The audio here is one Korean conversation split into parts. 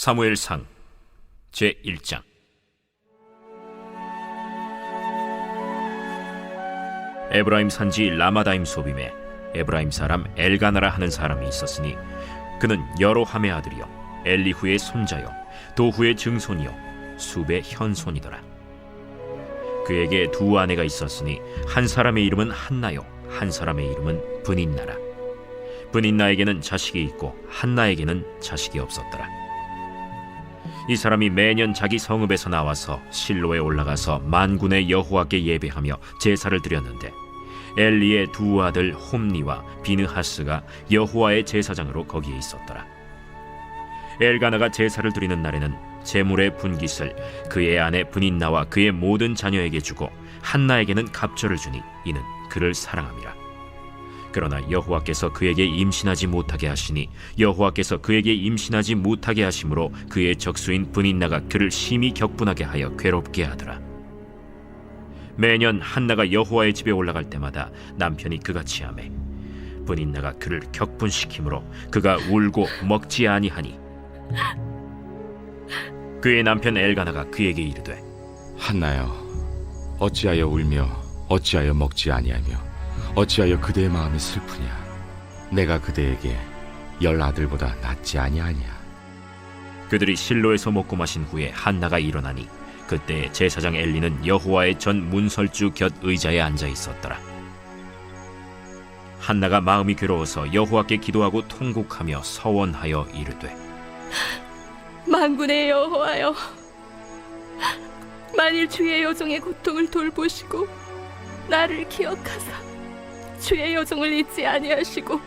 사무엘상 제1장. 에브라임 산지 라마다임 소빔에 에브라임 사람 엘가나라 하는 사람이 있었으니 그는 여로함의 아들이요 엘리후의 손자요 도후의 증손이요 숲의 현손이더라. 그에게 두 아내가 있었으니 한 사람의 이름은 한나요 한 사람의 이름은 브닌나라. 브닌나에게는 자식이 있고 한나에게는 자식이 없었더라. 이 사람이 매년 자기 성읍에서 나와서 실로에 올라가서 만군의 여호와께 예배하며 제사를 드렸는데 엘리의 두 아들 홈니와 비느하스가 여호와의 제사장으로 거기에 있었더라. 엘가나가 제사를 드리는 날에는 제물의 분깃을 그의 아내 브닌나와 그의 모든 자녀에게 주고 한나에게는 갑절을 주니 이는 그를 사랑함이라. 그러나 여호와께서 그에게 임신하지 못하게 하시니 여호와께서 그에게 임신하지 못하게 하심으로 그의 적수인 브닌나가 그를 심히 격분하게 하여 괴롭게 하더라. 매년 한나가 여호와의 집에 올라갈 때마다 남편이 그같이 하매 브닌나가 그를 격분시키므로 그가 울고 먹지 아니하니 그의 남편 엘가나가 그에게 이르되 한나여, 어찌하여 울며 어찌하여 먹지 아니하며 어찌하여 그대의 마음이 슬프냐? 내가 그대에게 10 아들보다 낫지 아니하냐? 그들이 실로에서 먹고 마신 후에 한나가 일어나니 그때 제사장 엘리는 여호와의 전 문설주 곁 의자에 앉아 있었더라. 한나가 마음이 괴로워서 여호와께 기도하고 통곡하며 서원하여 이르되 만군의 여호와여, 만일 주의 여종의 고통을 돌보시고 나를 기억하사 주의 여종을 잊지 아니하시고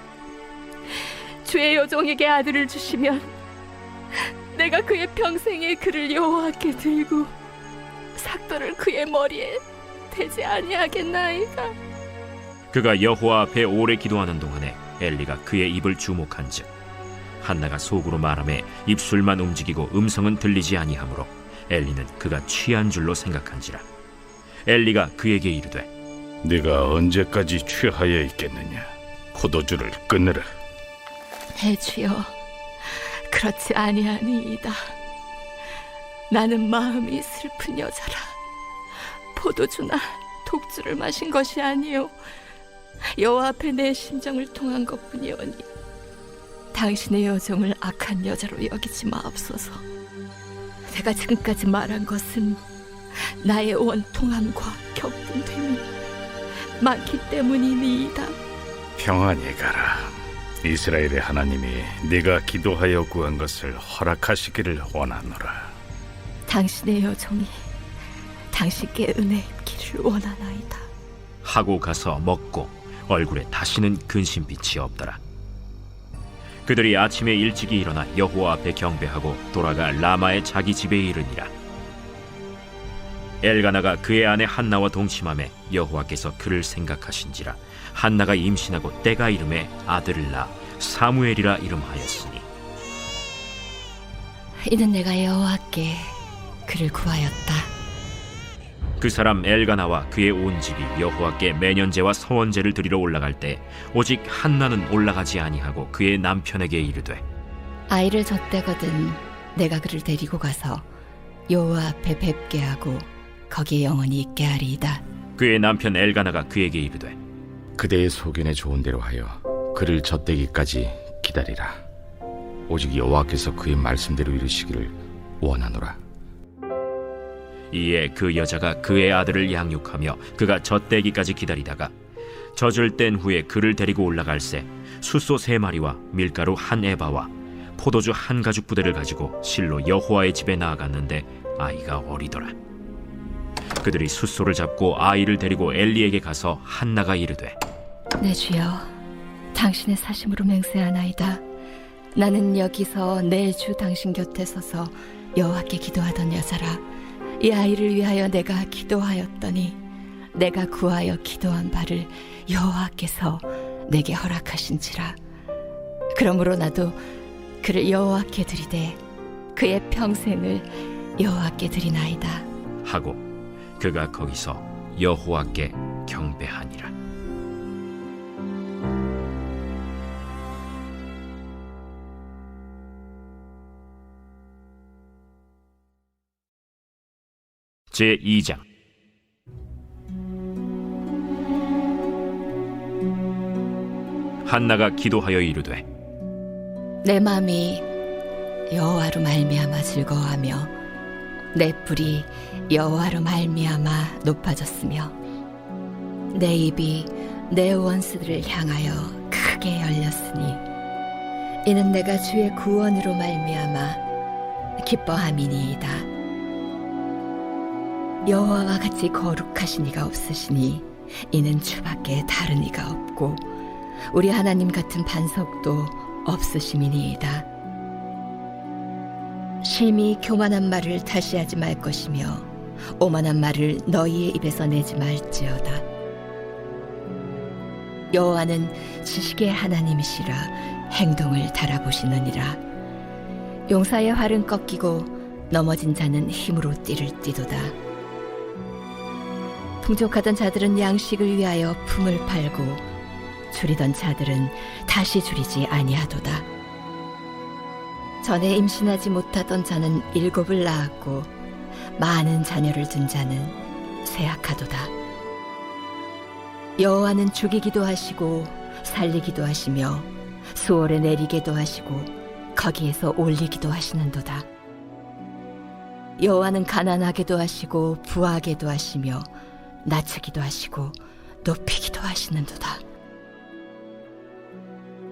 주의 여종에게 아들을 주시면 내가 그의 평생에 그를 여호와께 들고 삭도를 그의 머리에 대지 아니하겠나이까. 그가 여호와 앞에 오래 기도하는 동안에 엘리가 그의 입을 주목한즉 한나가 속으로 말하며 입술만 움직이고 음성은 들리지 아니하므로 엘리는 그가 취한 줄로 생각한지라. 엘리가 그에게 이르되 네가 언제까지 취하여 있겠느냐? 포도주를 끊으라. 대주여, 그렇지 아니하니이다. 나는 마음이 슬픈 여자라. 포도주나 독주를 마신 것이 아니요 여호와 앞에 내 심정을 통한 것뿐이오니 당신의 여종을 악한 여자로 여기지 마옵소서. 내가 지금까지 말한 것은 나의 원통함과 격분됨이 많기 때문이니이다. 평안히 가라. 이스라엘의 하나님이 네가 기도하여 구한 것을 허락하시기를 원하노라. 당신의 여종이 당신께 은혜 입기를 원하나이다. 하고 가서 먹고 얼굴에 다시는 근심빛이 없더라. 그들이 아침에 일찍이 일어나 여호와 앞에 경배하고 돌아가 라마의 자기 집에 이르니라. 엘가나가 그의 아내 한나와 동침하매 여호와께서 그를 생각하신지라. 한나가 임신하고 때가 이름에 아들을 낳아 사무엘이라 이름하였으니 이는 내가 여호와께 그를 구하였다. 그 사람 엘가나와 그의 온 집이 여호와께 매년제와 서원제를 드리러 올라갈 때 오직 한나는 올라가지 아니하고 그의 남편에게 이르되 아이를 젖대거든 내가 그를 데리고 가서 여호와 앞에 뵙게 하고 거기에 영원히 있게 하리이다. 그의 남편 엘가나가 그에게 이르되 그대의 소견에 좋은 대로 하여 그를 젖대기까지 기다리라. 오직 여호와께서 그의 말씀대로 이루시기를 원하노라. 이에 그 여자가 그의 아들을 양육하며 그가 젖대기까지 기다리다가 젖을 뗀 후에 그를 데리고 올라갈새 숫소 3마리와 밀가루 1에바와 포도주 1가죽 부대를 가지고 실로 여호와의 집에 나아갔는데 아이가 어리더라. 그들이 숫소를 잡고 아이를 데리고 엘리에게 가서 한나가 이르되 내 주여, 당신의 사심으로 맹세하나이다. 나는 여기서 내 주 당신 곁에 서서 여호와께 기도하던 여자라. 이 아이를 위하여 내가 기도하였더니 내가 구하여 기도한 바를 여호와께서 내게 허락하신지라. 그러므로 나도 그를 여호와께 드리되 그의 평생을 여호와께 드리나이다 하고 그가 거기서 여호와께 경배하니라. 제2장. 한나가 기도하여 이르되 내 마음이 여호와로 말미암아 즐거워하며 내 뿔이 여호와로 말미암아 높아졌으며 내 입이 내 원수들을 향하여 크게 열렸으니 이는 내가 주의 구원으로 말미암아 기뻐함이니이다. 여호와와 같이 거룩하신 이가 없으시니 이는 주밖에 다른 이가 없고 우리 하나님 같은 반석도 없으심이니이다. 심히 교만한 말을 다시 하지 말 것이며 오만한 말을 너희의 입에서 내지 말지어다. 여호와는 지식의 하나님이시라 행동을 달아보시느니라. 용사의 활은 꺾이고 넘어진 자는 힘으로 띠를 띠도다. 풍족하던 자들은 양식을 위하여 품을 팔고 줄이던 자들은 다시 줄이지 아니하도다. 전에 임신하지 못하던 자는 7을 낳았고 많은 자녀를 둔 자는 쇠약하도다. 여호와는 죽이기도 하시고 살리기도 하시며 수월에 내리게도 하시고 거기에서 올리기도 하시는도다. 여호와는 가난하게도 하시고 부하게도 하시며 낮추기도 하시고 높이기도 하시는도다.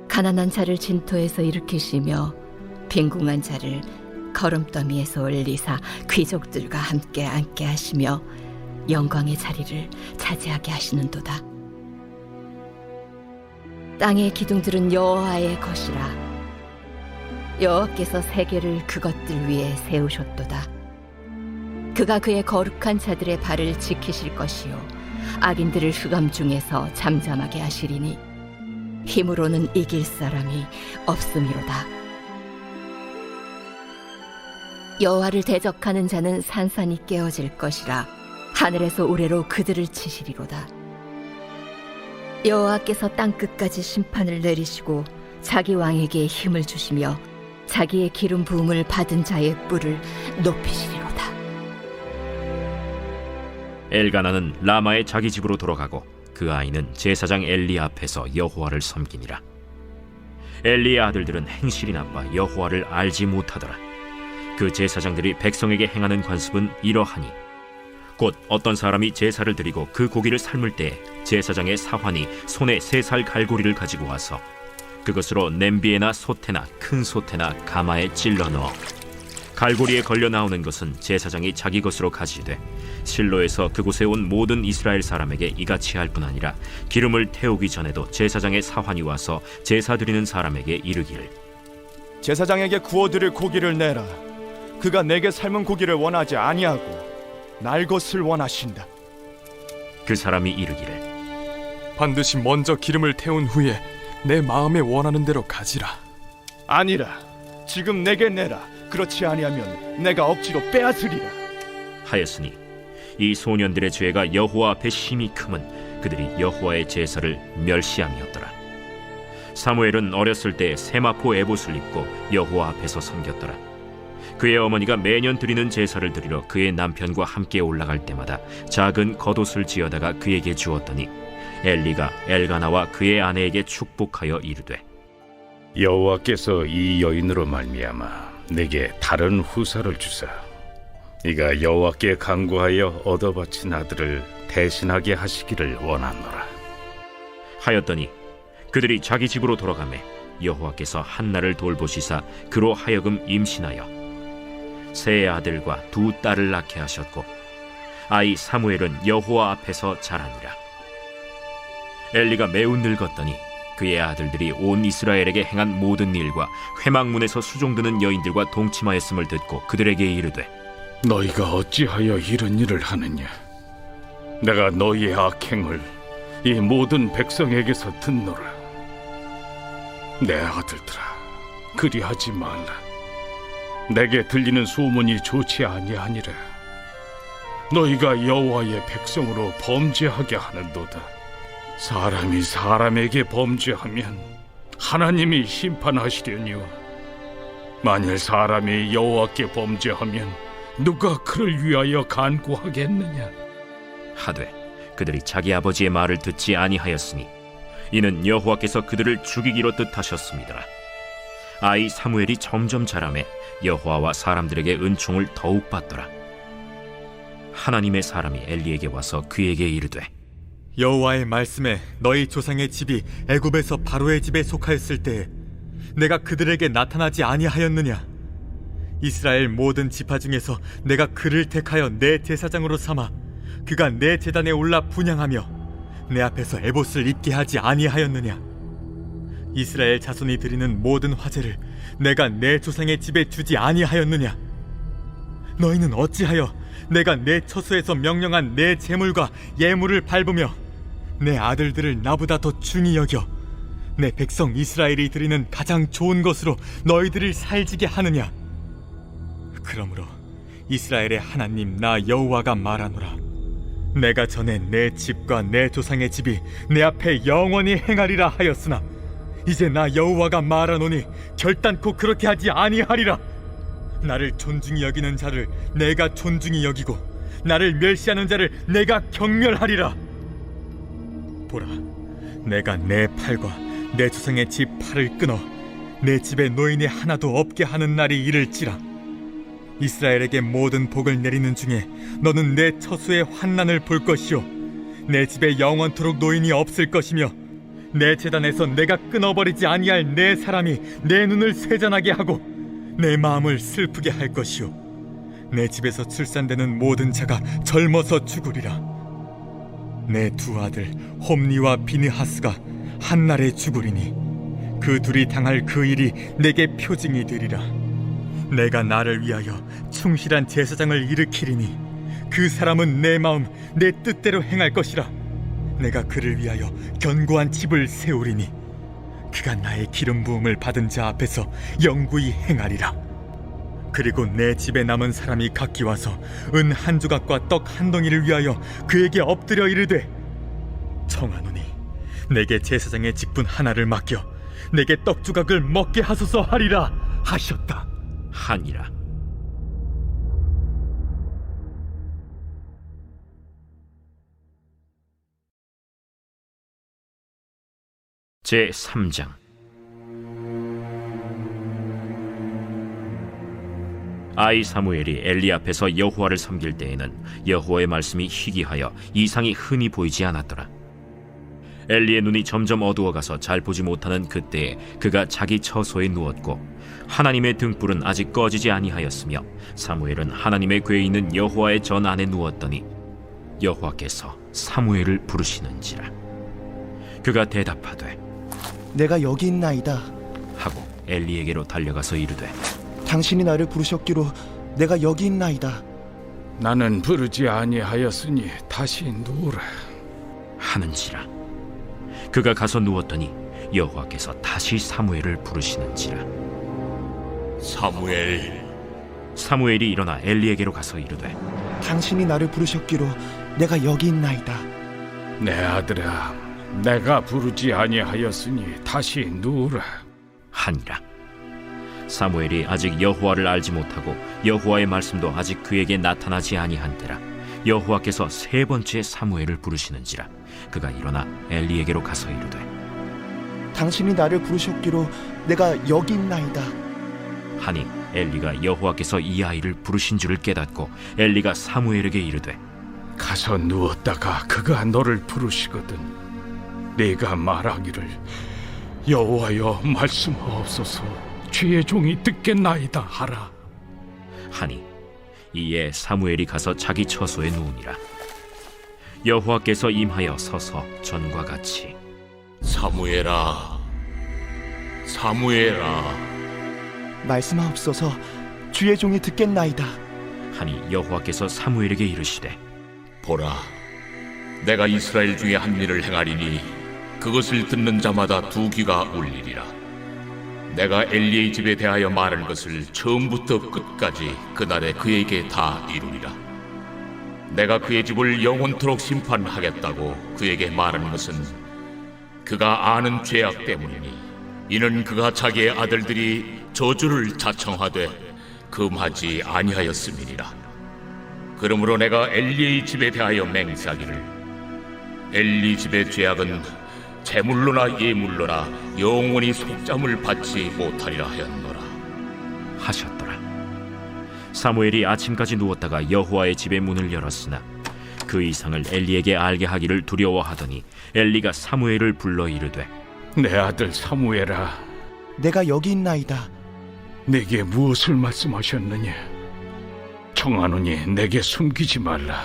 가난한 자를 진토에서 일으키시며 빈궁한 자를 거름더미에서 올리사 귀족들과 함께 앉게 하시며 영광의 자리를 차지하게 하시는도다. 땅의 기둥들은 여호와의 것이라. 여호와께서 세계를 그것들 위에 세우셨도다. 그가 그의 거룩한 자들의 발을 지키실 것이요 악인들을 흑암 중에서 잠잠하게 하시리니 힘으로는 이길 사람이 없음이로다. 여호와를 대적하는 자는 산산이 깨어질 것이라. 하늘에서 우레로 그들을 치시리로다. 여호와께서 땅끝까지 심판을 내리시고 자기 왕에게 힘을 주시며 자기의 기름 부음을 받은 자의 뿔을 높이시리로다. 엘가나는 라마의 자기 집으로 돌아가고 그 아이는 제사장 엘리 앞에서 여호와를 섬기니라. 엘리의 아들들은 행실이 나빠 여호와를 알지 못하더라. 그 제사장들이 백성에게 행하는 관습은 이러하니 곧 어떤 사람이 제사를 드리고 그 고기를 삶을 때 제사장의 사환이 손에 3살 갈고리를 가지고 와서 그것으로 냄비에나 솥에나 큰 솥에나 가마에 찔러 넣어 갈고리에 걸려 나오는 것은 제사장이 자기 것으로 가지되 실로에서 그곳에 온 모든 이스라엘 사람에게 이같이 할 뿐 아니라 기름을 태우기 전에도 제사장의 사환이 와서 제사 드리는 사람에게 이르기를 제사장에게 구워드릴 고기를 내라. 그가 내게 삶은 고기를 원하지 아니하고 날 것을 원하신다. 그 사람이 이르기를 반드시 먼저 기름을 태운 후에 내 마음에 원하는 대로 가지라. 아니라 지금 내게 내라. 그렇지 아니하면 내가 억지로 빼앗으리라 하였으니 이 소년들의 죄가 여호와 앞에 심히 크면 그들이 여호와의 제사를 멸시함이었더라. 사무엘은 어렸을 때 세마포 에봇을 입고 여호와 앞에서 섬겼더라. 그의 어머니가 매년 드리는 제사를 드리러 그의 남편과 함께 올라갈 때마다 작은 겉옷을 지어다가 그에게 주었더니 엘리가 엘가나와 그의 아내에게 축복하여 이르되 여호와께서 이 여인으로 말미암아 내게 다른 후사를 주사 네가 여호와께 간구하여 얻어바친 아들을 대신하게 하시기를 원하노라 하였더니 그들이 자기 집으로 돌아가매 여호와께서 한나를 돌보시사 그로 하여금 임신하여 세 아들과 2 딸을 낳게 하셨고 아이 사무엘은 여호와 앞에서 자라니라. 엘리가 매우 늙었더니 그의 아들들이 온 이스라엘에게 행한 모든 일과 회막문에서 수종드는 여인들과 동침하였음을 듣고 그들에게 이르되 너희가 어찌하여 이런 일을 하느냐 내가 너희의 악행을 이 모든 백성에게서 듣노라 내 아들들아 그리하지 말라 내게 들리는 소문이 좋지 아니하니라 너희가 여호와의 백성으로 범죄하게 하는도다 사람이 사람에게 범죄하면 하나님이 심판하시려니와 만일 사람이 여호와께 범죄하면 누가 그를 위하여 간구하겠느냐? 하되 그들이 자기 아버지의 말을 듣지 아니하였으니 이는 여호와께서 그들을 죽이기로 뜻하셨습니다. 아이 사무엘이 점점 자라매 여호와와 사람들에게 은총을 더욱 받더라. 하나님의 사람이 엘리에게 와서 그에게 이르되 여호와의 말씀에 너희 조상의 집이 애굽에서 바로의 집에 속하였을 때에 내가 그들에게 나타나지 아니하였느냐? 이스라엘 모든 지파 중에서 내가 그를 택하여 내 제사장으로 삼아 그가 내 제단에 올라 분향하며 내 앞에서 에봇을 입게 하지 아니하였느냐? 이스라엘 자손이 드리는 모든 화제를 내가 내 조상의 집에 주지 아니하였느냐? 너희는 어찌하여 내가 내 처소에서 명령한 내 제물과 예물을 밟으며 내 아들들을 나보다 더 중히 여겨 내 백성 이스라엘이 드리는 가장 좋은 것으로 너희들을 살지게 하느냐? 그러므로 이스라엘의 하나님 나 여호와가 말하노라. 내가 전에 내 집과 내 조상의 집이 내 앞에 영원히 행하리라 하였으나 이제 나 여호와가 말하노니 결단코 그렇게 하지 아니하리라. 나를 존중히 여기는 자를 내가 존중히 여기고 나를 멸시하는 자를 내가 경멸하리라. 보라, 내가 내 팔과 내 조상의 집 팔을 끊어 내 집에 노인이 하나도 없게 하는 날이 이를지라. 이스라엘에게 모든 복을 내리는 중에 너는 내 처소의 환난을 볼 것이요 내 집에 영원토록 노인이 없을 것이며 내 제단에서 내가 끊어버리지 아니할 내 사람이 내 눈을 쇠잔하게 하고 내 마음을 슬프게 할 것이요 내 집에서 출산되는 모든 자가 젊어서 죽으리라. 내 두 아들 홈니와 비느하스가 한날에 죽으리니 그 둘이 당할 그 일이 내게 표징이 되리라. 내가 나를 위하여 충실한 제사장을 일으키리니 그 사람은 내 마음 내 뜻대로 행할 것이라. 내가 그를 위하여 견고한 집을 세우리니 그가 나의 기름 부음을 받은 자 앞에서 영구히 행하리라. 그리고 내 집에 남은 사람이 각기 와서 은 한 조각과 떡 한 덩이를 위하여 그에게 엎드려 이르되 청하노니 내게 제사장의 직분 하나를 맡겨 내게 떡 조각을 먹게 하소서 하리라 하셨다. 하니라. 제 3장. 아이 사무엘이 엘리 앞에서 여호와를 섬길 때에는 여호와의 말씀이 희귀하여 이상이 흔히 보이지 않았더라. 엘리의 눈이 점점 어두워가서 잘 보지 못하는 그때에 그가 자기 처소에 누웠고 하나님의 등불은 아직 꺼지지 아니하였으며 사무엘은 하나님의 궤에 있는 여호와의 전 안에 누웠더니 여호와께서 사무엘을 부르시는지라. 그가 대답하되 내가 여기 있나이다. 하고 엘리에게로 달려가서 이르되 당신이 나를 부르셨기로 내가 여기 있나이다. 나는 부르지 아니하였으니 다시 누우라. 하는지라. 그가 가서 누웠더니 여호와께서 다시 사무엘을 부르시는지라. 사무엘. 사무엘이 일어나 엘리에게로 가서 이르되 당신이 나를 부르셨기로 내가 여기 있나이다. 내 아들아, 내가 부르지 아니하였으니 다시 누우라. 하니라. 사무엘이 아직 여호와를 알지 못하고 여호와의 말씀도 아직 그에게 나타나지 아니한때라 여호와께서 세 번째 사무엘을 부르시는지라. 그가 일어나 엘리에게로 가서 이르되 당신이 나를 부르셨기로 내가 여기 있나이다. 하니 엘리가 여호와께서 이 아이를 부르신 줄을 깨닫고 엘리가 사무엘에게 이르되 가서 누웠다가 그가 너를 부르시거든 네가 말하기를 여호와여 말씀하옵소서 주의 종이 듣겠나이다 하라. 하니 이에 사무엘이 가서 자기 처소에 누우니라. 여호와께서 임하여 서서 전과 같이 사무엘아, 사무엘아. 말씀하옵소서 주의 종이 듣겠나이다. 하니 여호와께서 사무엘에게 이르시되 보라, 내가 이스라엘 중에 한 일을 행하리니 그것을 듣는 자마다 두 귀가 울리리라. 내가 엘리의 집에 대하여 말한 것을 처음부터 끝까지 그날에 그에게 다 이루리라. 내가 그의 집을 영원토록 심판하겠다고 그에게 말한 것은 그가 아는 죄악 때문이니 이는 그가 자기의 아들들이 저주를 자청하되 금하지 아니하였음이니라. 그러므로 내가 엘리의 집에 대하여 맹세하기를 엘리 집의 죄악은 제물로나 예물로나 영원히 속잠을 받지 못하리라 하였노라. 하셨더라. 사무엘이 아침까지 누웠다가 여호와의 집의 문을 열었으나 그 이상을 엘리에게 알게 하기를 두려워하더니 엘리가 사무엘을 불러 이르되 내 아들 사무엘아, 내가 여기 있나이다. 내게 무엇을 말씀하셨느냐? 청하노니 내게 숨기지 말라.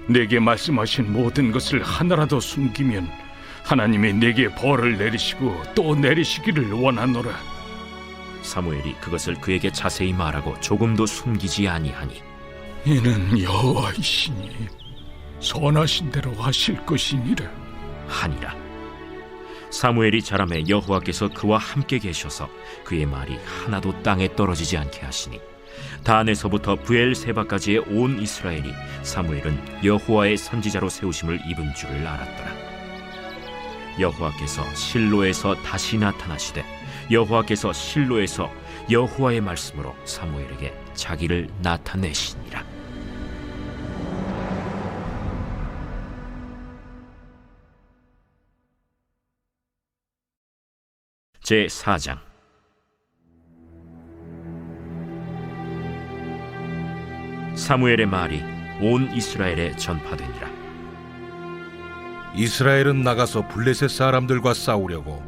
내게 말씀하신 모든 것을 하나라도 숨기면 하나님이 내게 벌을 내리시고 또 내리시기를 원하노라. 사무엘이 그것을 그에게 자세히 말하고 조금도 숨기지 아니하니 이는 여호와이시니 선하신 대로 하실 것이니라 하니라. 사무엘이 자라매 여호와께서 그와 함께 계셔서 그의 말이 하나도 땅에 떨어지지 않게 하시니 단에서부터 브엘세바까지의 온 이스라엘이 사무엘은 여호와의 선지자로 세우심을 입은 줄을 알았더라. 여호와께서 실로에서 다시 나타나시되 여호와께서 실로에서 여호와의 말씀으로 사무엘에게 자기를 나타내시니라. 제4장. 사무엘의 말이 온 이스라엘에 전파되니라. 이스라엘은 나가서 블레셋 사람들과 싸우려고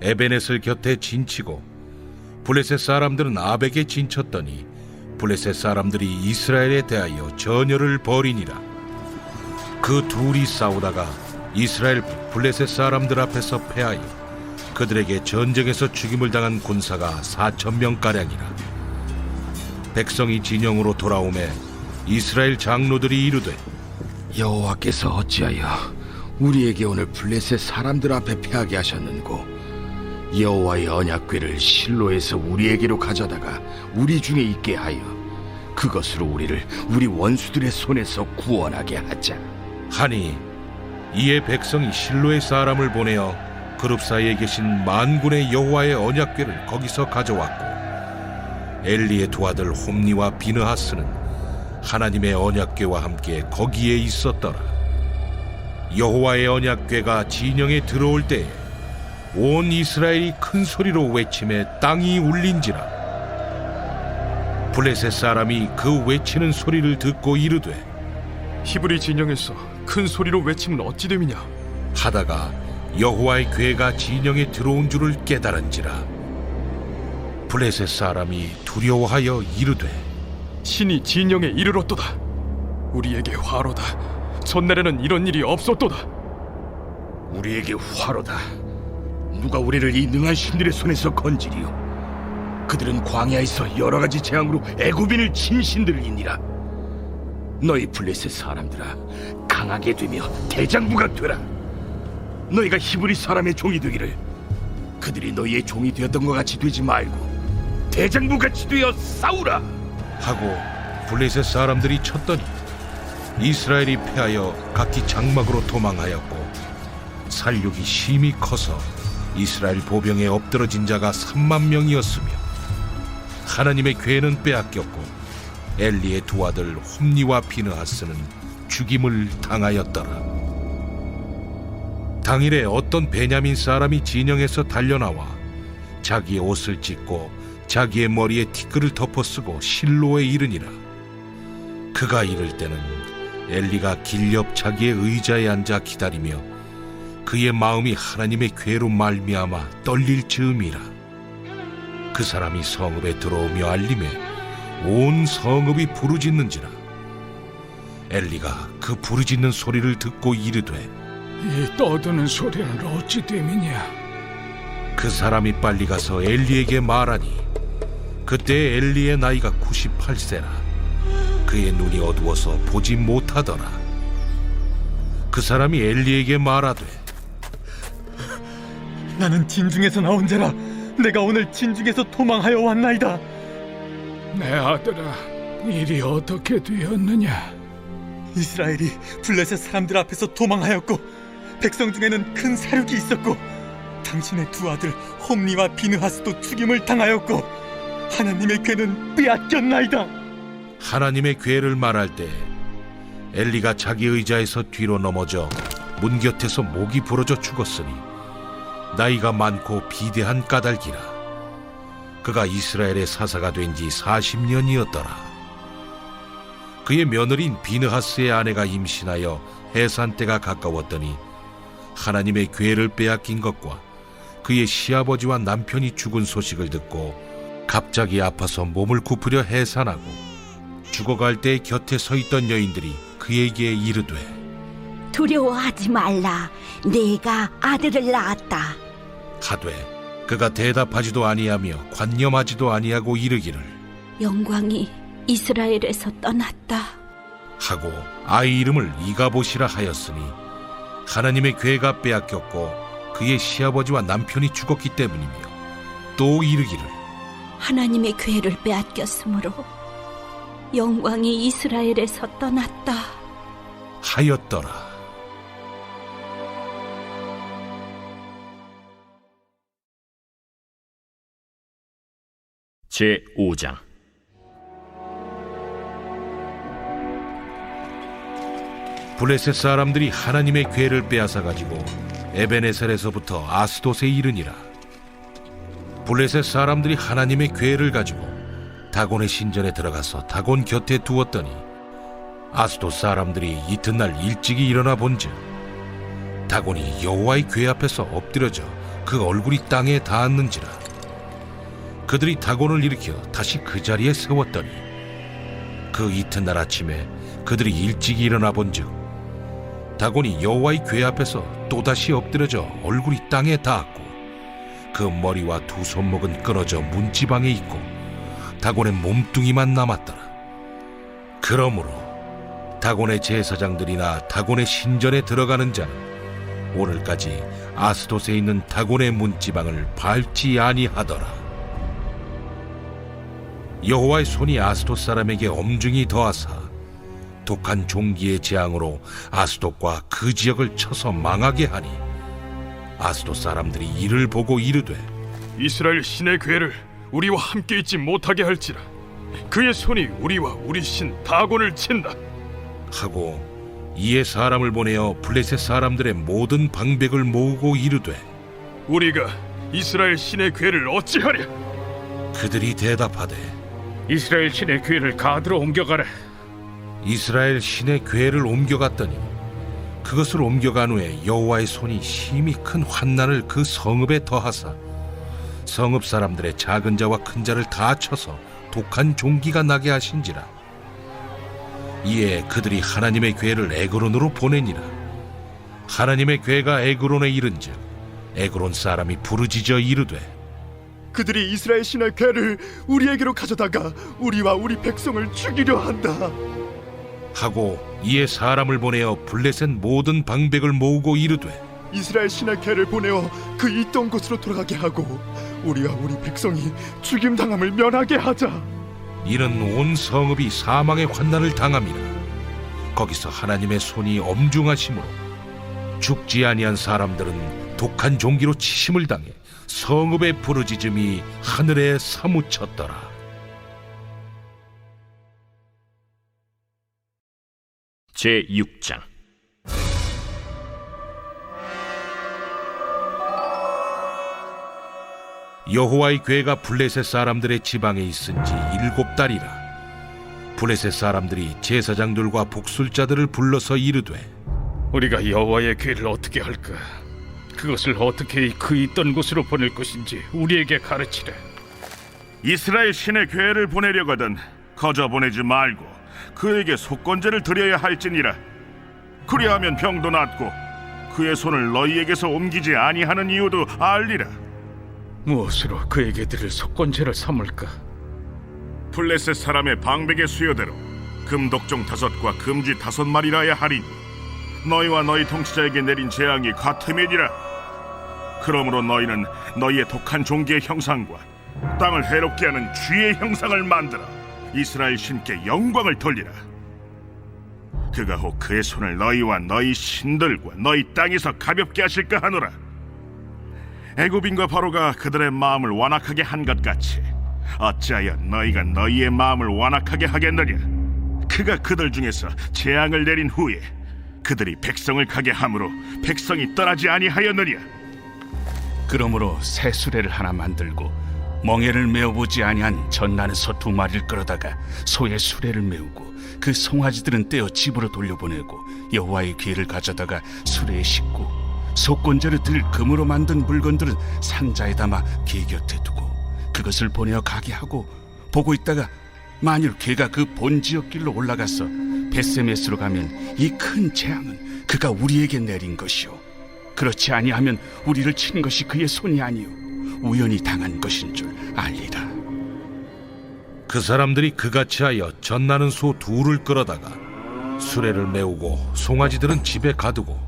에베넷을 곁에 진치고 블레셋 사람들은 아벡에 진쳤더니 블레셋 사람들이 이스라엘에 대하여 전열을 벌이니라. 그 둘이 싸우다가 이스라엘 블레셋 사람들 앞에서 패하여 그들에게 전쟁에서 죽임을 당한 군사가 4,000명가량이라. 백성이 진영으로 돌아오매 이스라엘 장로들이 이르되 여호와께서 어찌하여 우리에게 오늘 블레셋 사람들 앞에 패하게 하셨는고 여호와의 언약궤를 실로에서 우리에게로 가져다가 우리 중에 있게 하여 그것으로 우리를 우리 원수들의 손에서 구원하게 하자 하니 이에 백성이 실로의 사람을 보내어 그룹 사이에 계신 만군의 여호와의 언약궤를 거기서 가져왔고 엘리의 두 아들 홈니와 비느하스는 하나님의 언약궤와 함께 거기에 있었더라. 여호와의 언약궤가 진영에 들어올 때에 온 이스라엘이 큰 소리로 외치매 땅이 울린지라. 블레셋 사람이 그 외치는 소리를 듣고 이르되 히브리 진영에서 큰 소리로 외치면 어찌 됨이냐? 하다가 여호와의 궤가 진영에 들어온 줄을 깨달은지라. 블레셋 사람이 두려워하여 이르되 신이 진영에 이르렀도다. 우리에게 화로다. 전날에는 이런 일이 없었도다. 우리에게 화로다. 누가 우리를 이 능한 신들의 손에서 건지리요? 그들은 광야에서 여러 가지 재앙으로 애굽인을 친 신들이니라. 너희 블레셋 사람들아, 강하게 되며 대장부가 되라. 너희가 히브리 사람의 종이 되기를 그들이 너희의 종이 되었던 것 같이 되지 말고 대장부같이 되어 싸우라 하고 블레셋 사람들이 쳤더니 이스라엘이 패하여 각기 장막으로 도망하였고 살육이 심히 커서 이스라엘 보병에 엎드러진 자가 3만 명이었으며 하나님의 궤는 빼앗겼고 엘리의 두 아들 홈니와 비느하스는 죽임을 당하였더라. 당일에 어떤 베냐민 사람이 진영에서 달려나와 자기의 옷을 찢고 자기의 머리에 티끌을 덮어쓰고 실로에 이르니라. 그가 이를 때는 엘리가 길 옆 자기의 의자에 앉아 기다리며 그의 마음이 하나님의 궤로 말미암아 떨릴 즈음이라. 그 사람이 성읍에 들어오며 알림에 온 성읍이 부르짖는지라. 엘리가 그 부르짖는 소리를 듣고 이르되 이 떠드는 소리는 어찌 됨이냐? 그 사람이 빨리 가서 엘리에게 말하니 그때 엘리의 나이가 98세라. 그의 눈이 어두워서 보지 못하더라. 그 사람이 엘리에게 말하되 나는 진중에서 나온 자라. 내가 오늘 진중에서 도망하여 왔나이다. 내 아들아, 일이 어떻게 되었느냐? 이스라엘이 블레셋 사람들 앞에서 도망하였고 백성 중에는 큰 사륙이 있었고 당신의 두 아들 홈니와 비느하스도 죽임을 당하였고 하나님의 궤는 빼앗겼나이다. 하나님의 괴를 말할 때 엘리가 자기 의자에서 뒤로 넘어져 문 곁에서 목이 부러져 죽었으니 나이가 많고 비대한 까닭이라. 그가 이스라엘의 사사가 된 지 40년이었더라. 그의 며느리인 비느하스의 아내가 임신하여 해산 때가 가까웠더니 하나님의 괴를 빼앗긴 것과 그의 시아버지와 남편이 죽은 소식을 듣고 갑자기 아파서 몸을 굽으려 해산하고 죽어갈 때 곁에 서 있던 여인들이 그에게 이르되 두려워하지 말라. 내가 아들을 낳았다. 하되 그가 대답하지도 아니하며 관념하지도 아니하고 이르기를 영광이 이스라엘에서 떠났다 하고 아이 이름을 이가봇이라 하였으니 하나님의 괴가 빼앗겼고 그의 시아버지와 남편이 죽었기 때문이며 또 이르기를 하나님의 괴를 빼앗겼으므로 영광이 이스라엘에서 떠났다 하였더라. 제5장. 블레셋 사람들이 하나님의 괴를 빼앗아 가지고 에베네셀에서부터 아스돗에 이르니라. 블레셋 사람들이 하나님의 괴를 가지고 다곤의 신전에 들어가서 다곤 곁에 두었더니 아스돗 사람들이 이튿날 일찍이 일어나 본즉 다곤이 여호와의 괴 앞에서 엎드려져 그 얼굴이 땅에 닿았는지라. 그들이 다곤을 일으켜 다시 그 자리에 세웠더니 그 이튿날 아침에 그들이 일찍이 일어나 본즉 다곤이 여호와의 괴 앞에서 또다시 엎드려져 얼굴이 땅에 닿았고 그 머리와 두 손목은 끊어져 문지방에 있고 다곤의 몸뚱이만 남았더라. 그러므로 다곤의 제사장들이나 다곤의 신전에 들어가는 자는 오늘까지 아스돗에 있는 다곤의 문지방을 밟지 아니하더라. 여호와의 손이 아스돗 사람에게 엄중히 더하사 독한 종기의 재앙으로 아스돗과 그 지역을 쳐서 망하게 하니 아스돗 사람들이 이를 보고 이르되 이스라엘 신의 괴를 우리와 함께 있지 못하게 할지라. 그의 손이 우리와 우리 신 다곤을 친다 하고 이에 사람을 보내어 블레셋 사람들의 모든 방백을 모으고 이르되 우리가 이스라엘 신의 괴를 어찌하랴? 그들이 대답하되 이스라엘 신의 괴를 가드로 옮겨가라. 이스라엘 신의 괴를 옮겨갔더니 그것을 옮겨간 후에 여호와의 손이 심히 큰 환난을 그 성읍에 더하사 성읍 사람들의 작은 자와 큰 자를 다 쳐서 독한 종기가 나게 하신지라. 이에 그들이 하나님의 괴를 에그론으로 보내니라. 하나님의 괴가 에그론에 이른즉 에그론 사람이 부르짖어 이르되 그들이 이스라엘 신의 괴를 우리에게로 가져다가 우리와 우리 백성을 죽이려 한다 하고 이에 사람을 보내어 블레셋 모든 방백을 모으고 이르되 이스라엘 신의 괴를 보내어 그 있던 곳으로 돌아가게 하고 우리와 우리 백성이 죽임당함을 면하게 하자. 이는 온 성읍이 사망의 환난을 당함이라. 거기서 하나님의 손이 엄중하심으로 죽지 아니한 사람들은 독한 종기로 치심을 당해 성읍의 부르짖음이 하늘에 사무쳤더라. 제6장. 여호와의 괴가 블레셋 사람들의 지방에 있은 지 7달이라. 블레셋 사람들이 제사장들과 복술자들을 불러서 이르되 우리가 여호와의 괴를 어떻게 할까? 그것을 어떻게 그 있던 곳으로 보낼 것인지 우리에게 가르치라. 이스라엘 신의 괴를 보내려거든 거저 보내지 말고 그에게 속건제를 드려야 할지니라. 그리하면 병도 낫고 그의 손을 너희에게서 옮기지 아니하는 이유도 알리라. 무엇으로 그에게 드릴 속건제를 삼을까? 블레셋 사람의 방백의 수요대로 금독종 5과 금쥐 5마리라야 하리니 너희와 너희 통치자에게 내린 재앙이 같음이니라. 그러므로 너희는 너희의 독한 종기의 형상과 땅을 해롭게 하는 쥐의 형상을 만들어 이스라엘 신께 영광을 돌리라. 그가 혹 그의 손을 너희와 너희 신들과 너희 땅에서 가볍게 하실까 하노라. 애굽인과 바로가 그들의 마음을 완악하게 한 것 같이 어찌하여 너희가 너희의 마음을 완악하게 하겠느냐? 그가 그들 중에서 재앙을 내린 후에 그들이 백성을 가게 함으로 백성이 떠나지 아니하였느냐? 그러므로 새 수레를 하나 만들고 멍에를 메어보지 아니한 젖나는 소 2마리를 끌어다가 소의 수레를 메우고 그 송아지들은 떼어 집으로 돌려보내고 여호와의 궤를 가져다가 수레에 싣고 속건제를 들 금으로 만든 물건들은 상자에 담아 궤 곁에 두고 그것을 보내어 가게 하고 보고 있다가 만일 궤가 그 본 지역 길로 올라가서 벳세메스로 가면 이 큰 재앙은 그가 우리에게 내린 것이요 그렇지 아니하면 우리를 친 것이 그의 손이 아니요 우연히 당한 것인 줄 알리라. 그 사람들이 그같이 하여 젖나는 소 2를 끌어다가 수레를 메우고 송아지들은 집에 가두고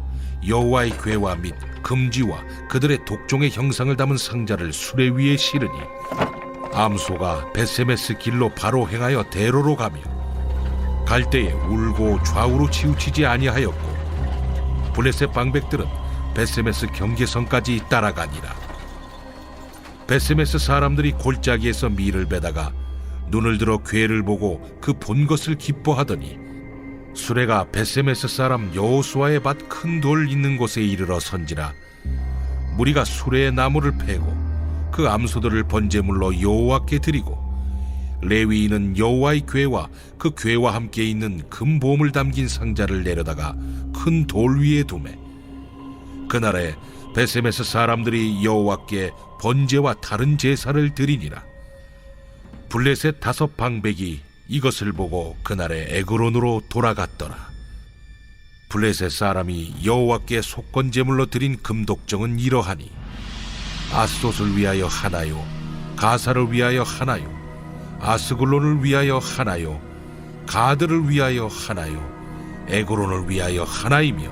여호와의 궤와 및 금지와 그들의 독종의 형상을 담은 상자를 수레 위에 실으니 암소가 벳세메스 길로 바로 행하여 대로로 가며 갈 때에 울고 좌우로 치우치지 아니하였고 블레셋 방백들은 벳세메스 경계선까지 따라가니라. 벳세메스 사람들이 골짜기에서 밀을 베다가 눈을 들어 궤를 보고 그 본 것을 기뻐하더니 수레가 벳세메스 사람 여호수아의 밭 큰 돌 있는 곳에 이르러 선지라. 무리가 수레의 나무를 패고 그 암소들을 번제물로 여호와께 드리고 레위인은 여호와의 궤와 그 궤와 함께 있는 금보물 담긴 상자를 내려다가 큰 돌 위에 두매. 그날에 벳세메스 사람들이 여호와께 번제와 다른 제사를 드리니라. 블레셋 5 방백이 이것을 보고 그날에 에그론으로 돌아갔더라. 블레셋 사람이 여호와께 속건제물로 드린 금독정은 이러하니 아스돗을 위하여 하나요, 가사를 위하여 하나요, 아스글론을 위하여 하나요, 가드를 위하여 하나요, 에그론을 위하여 하나이며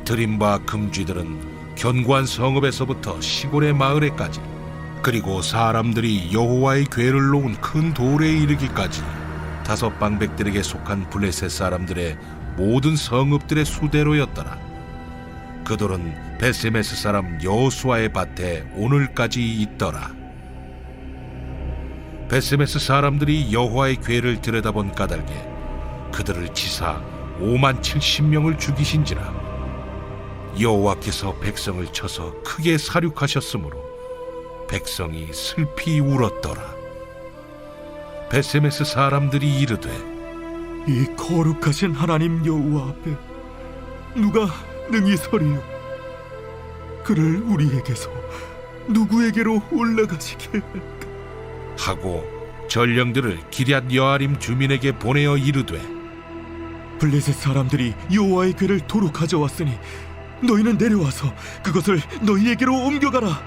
드린 바 금쥐들은 견고한 성읍에서부터 시골의 마을에까지 그리고 사람들이 여호와의 궤를 놓은 큰 돌에 이르기까지 5 방백들에게 속한 블레셋 사람들의 모든 성읍들의 수대로였더라. 그 돌은 벳세메스 사람 여호수아의 밭에 오늘까지 있더라. 벳세메스 사람들이 여호와의 궤를 들여다본 까닭에 그들을 치사 570,000명을 죽이신지라. 여호와께서 백성을 쳐서 크게 사륙하셨으므로 백성이 슬피 울었더라. 벳세메스 사람들이 이르되 이 거룩하신 하나님 여호와 앞에 누가 능히 서리요? 그를 우리에게서 누구에게로 올라가시게 할까? 하고 전령들을 기럇 여아림 주민에게 보내어 이르되 블레셋 사람들이 여호와의 궤를 도로 가져왔으니 너희는 내려와서 그것을 너희에게로 옮겨가라.